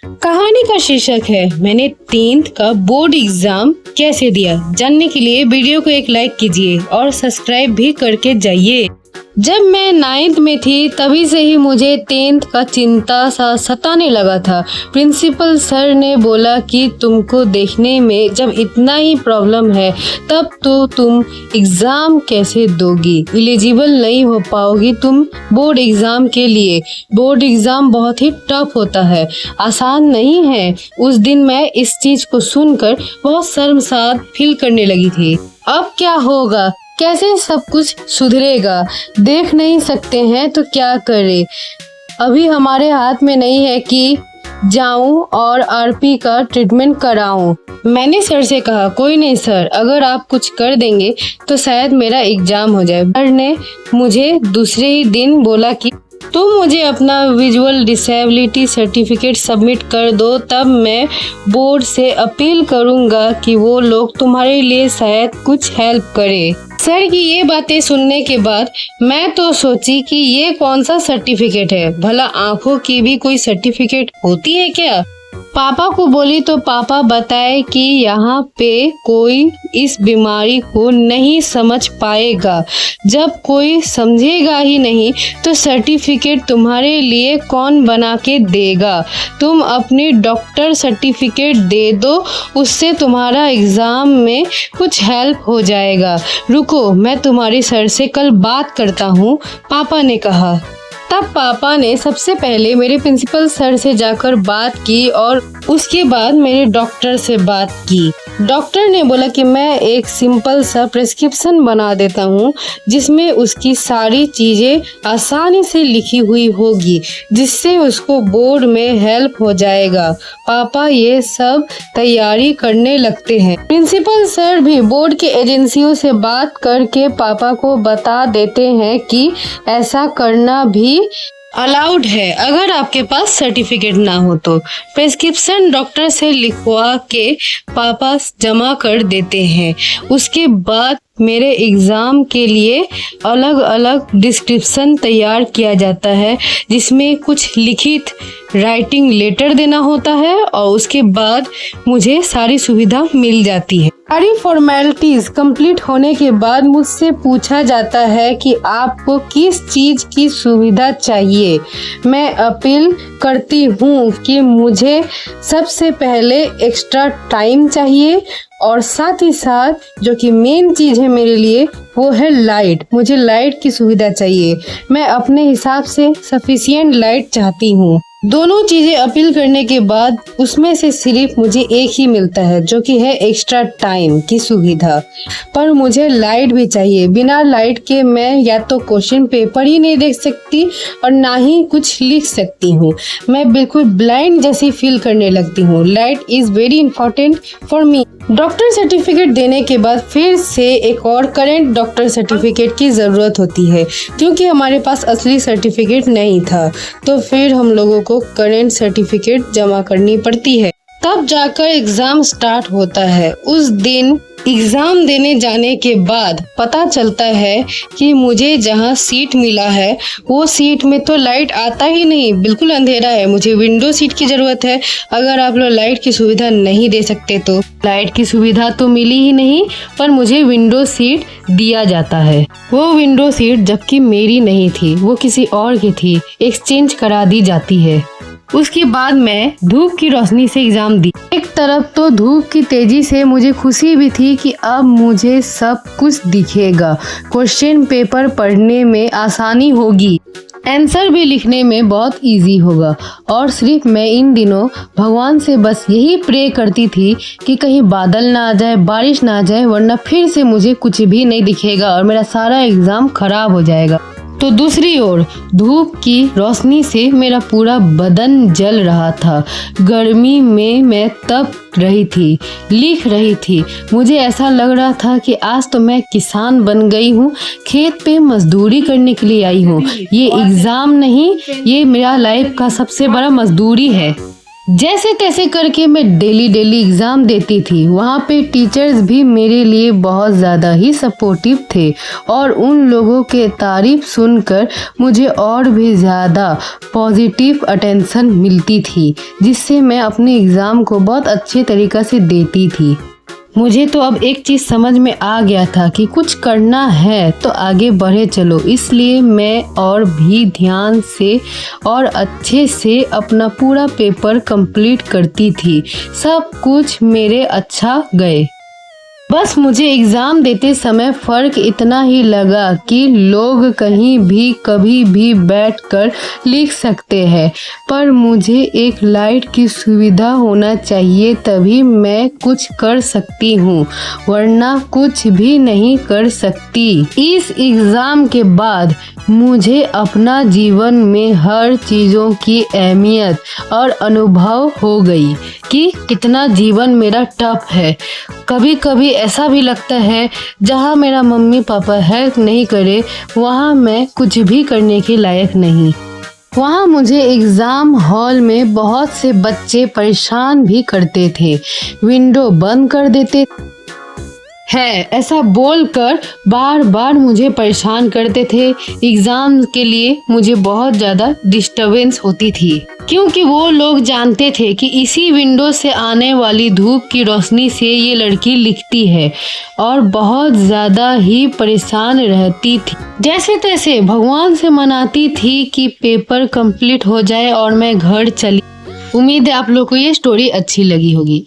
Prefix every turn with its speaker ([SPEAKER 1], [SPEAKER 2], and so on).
[SPEAKER 1] कहानी का शीर्षक है मैंने 10th का बोर्ड एग्जाम कैसे दिया। जानने के लिए वीडियो को एक लाइक कीजिए और सब्सक्राइब भी करके जाइए। जब मैं 9th में थी तभी से ही मुझे 10th का चिंता सा सताने लगा था। प्रिंसिपल सर ने बोला कि तुमको देखने में जब इतना ही प्रॉब्लम है तब तो तुम एग्जाम कैसे दोगी, एलिजिबल नहीं हो पाओगी तुम बोर्ड एग्जाम के लिए। बोर्ड एग्जाम बहुत ही टफ होता है, आसान नहीं है। उस दिन मैं इस चीज को सुनकर बहुत शर्मसार फील करने लगी थी। अब क्या होगा, कैसे सब कुछ सुधरेगा, देख नहीं सकते हैं तो क्या करें। अभी हमारे हाथ में नहीं है कि जाऊं और आरपी का ट्रीटमेंट कराऊं। मैंने सर से कहा कोई नहीं सर, अगर आप कुछ कर देंगे तो शायद मेरा एग्जाम हो जाए। सर ने मुझे दूसरे ही दिन बोला कि तुम मुझे अपना विजुअल डिसेबिलिटी सर्टिफिकेट सबमिट कर दो, तब मैं बोर्ड से अपील करूंगा कि वो लोग तुम्हारे लिए शायद कुछ हेल्प करे। सर की ये बातें सुनने के बाद मैं तो सोची कि ये कौन सा सर्टिफिकेट है, भला आंखों की भी कोई सर्टिफिकेट होती है क्या। पापा को बोली तो पापा बताए कि यहाँ पे कोई इस बीमारी को नहीं समझ पाएगा। जब कोई समझेगा ही नहीं तो सर्टिफिकेट तुम्हारे लिए कौन बना के देगा। तुम अपनी डॉक्टर सर्टिफिकेट दे दो, उससे तुम्हारा एग्जाम में कुछ हेल्प हो जाएगा। रुको, मैं तुम्हारी सर से कल बात करता हूँ, पापा ने कहा। तब पापा ने सबसे पहले मेरे प्रिंसिपल सर से जाकर बात की और उसके बाद मेरे डॉक्टर से बात की। डॉक्टर ने बोला कि मैं एक सिंपल सा प्रिस्क्रिप्शन बना देता हूँ जिसमें उसकी सारी चीजें आसानी से लिखी हुई होगी, जिससे उसको बोर्ड में हेल्प हो जाएगा। पापा ये सब तैयारी करने लगते हैं। प्रिंसिपल सर भी बोर्ड के एजेंसियों से बात करके पापा को बता देते हैं कि ऐसा करना भी अलाउड है अगर आपके पास सर्टिफिकेट ना हो तो। प्रिस्क्रिप्शन डॉक्टर से लिखवा के पापा जमा कर देते हैं। उसके बाद मेरे एग्जाम के लिए अलग अलग डिस्क्रिप्शन तैयार किया जाता है, जिसमें कुछ लिखित राइटिंग लेटर देना होता है और उसके बाद मुझे सारी सुविधा मिल जाती है। सारी फॉर्मेलिटीज कंप्लीट होने के बाद मुझसे पूछा जाता है कि आपको किस चीज की सुविधा चाहिए। मैं अपील करती हूँ कि मुझे सबसे पहले एक्स्ट्रा टाइम चाहिए और साथ ही साथ जो कि मेन चीज है मेरे लिए वो है लाइट। मुझे लाइट की सुविधा चाहिए। मैं अपने हिसाब से सफिशिएंट लाइट चाहती हूँ। दोनों चीजें अपील करने के बाद उसमें से सिर्फ मुझे एक ही मिलता है, जो कि है एक्स्ट्रा टाइम की सुविधा। पर मुझे लाइट भी चाहिए। बिना लाइट के मैं या तो क्वेश्चन पेपर ही नहीं देख सकती और ना ही कुछ लिख सकती हूँ। मैं बिल्कुल ब्लाइंड जैसी फील करने लगती हूँ। Light is very important for me. Doctor certificate देने के बाद फिर से एक और करेंट डॉक्टर सर्टिफिकेट की ज़रूरत होती है, क्योंकि हमारे पास असली सर्टिफिकेट नहीं था। तो फिर हम लोगों को करेंट सर्टिफिकेट जमा करनी पड़ती है, तब जाकर एग्जाम स्टार्ट होता है। उस दिन एग्जाम देने जाने के बाद पता चलता है कि मुझे जहां सीट मिला है वो सीट में तो लाइट आता ही नहीं, बिल्कुल अंधेरा है। मुझे विंडो सीट की जरूरत है। अगर आप लोग लाइट की सुविधा नहीं दे सकते तो लाइट की सुविधा तो मिली ही नहीं, पर मुझे विंडो सीट दिया जाता है। वो विंडो सीट जबकि मेरी नहीं थी, वो किसी और की थी, एक्सचेंज करा दी जाती है। उसके बाद मैं धूप की रोशनी से एग्जाम दी। एक तरफ तो धूप की तेजी से मुझे खुशी भी थी कि अब मुझे सब कुछ दिखेगा, क्वेश्चन पेपर पढ़ने में आसानी होगी, आंसर भी लिखने में बहुत इजी होगा। और सिर्फ मैं इन दिनों भगवान से बस यही प्रे करती थी कि कहीं बादल ना आ जाए, बारिश ना आ जाए, वरना फिर से मुझे कुछ भी नहीं दिखेगा और मेरा सारा एग्जाम खराब हो जाएगा। तो दूसरी ओर धूप की रोशनी से मेरा पूरा बदन जल रहा था। गर्मी में मैं तप रही थी, लिख रही थी। मुझे ऐसा लग रहा था कि आज तो मैं किसान बन गई हूँ, खेत पे मजदूरी करने के लिए आई हूँ। ये एग्जाम नहीं, ये मेरा लाइफ का सबसे बड़ा मजदूरी है। जैसे तैसे करके मैं डेली एग्ज़ाम देती थी। वहाँ पे टीचर्स भी मेरे लिए बहुत ज़्यादा ही सपोर्टिव थे और उन लोगों के तारीफ सुनकर मुझे और भी ज़्यादा पॉजिटिव अटेंशन मिलती थी, जिससे मैं अपने एग्ज़ाम को बहुत अच्छे तरीक़े से देती थी। मुझे तो अब एक चीज़ समझ में आ गया था कि कुछ करना है तो आगे बढ़े चलो, इसलिए मैं और भी ध्यान से और अच्छे से अपना पूरा पेपर कंप्लीट करती थी। सब कुछ मेरे अच्छा गए। बस मुझे एग्ज़ाम देते समय फ़र्क इतना ही लगा कि लोग कहीं भी कभी भी बैठकर लिख सकते हैं, पर मुझे एक लाइट की सुविधा होना चाहिए, तभी मैं कुछ कर सकती हूँ, वरना कुछ भी नहीं कर सकती। इस एग्ज़ाम के बाद मुझे अपना जीवन में हर चीज़ों की अहमियत और अनुभव हो गई कि कितना जीवन मेरा टफ है। कभी कभी ऐसा भी लगता है जहाँ मेरा मम्मी पापा हेल्प नहीं करे वहाँ मैं कुछ भी करने के लायक नहीं। वहाँ मुझे एग्ज़ाम हॉल में बहुत से बच्चे परेशान भी करते थे, विंडो बंद कर देते है ऐसा बोलकर बार बार मुझे परेशान करते थे। एग्ज़ाम के लिए मुझे बहुत ज़्यादा डिस्टर्बेंस होती थी, क्योंकि वो लोग जानते थे कि इसी विंडो से आने वाली धूप की रोशनी से ये लड़की लिखती है, और बहुत ज़्यादा ही परेशान रहती थी। जैसे तैसे भगवान से मनाती थी कि पेपर कंप्लीट हो जाए और मैं घर चली। उम्मीद है आप लोग को ये स्टोरी अच्छी लगी होगी।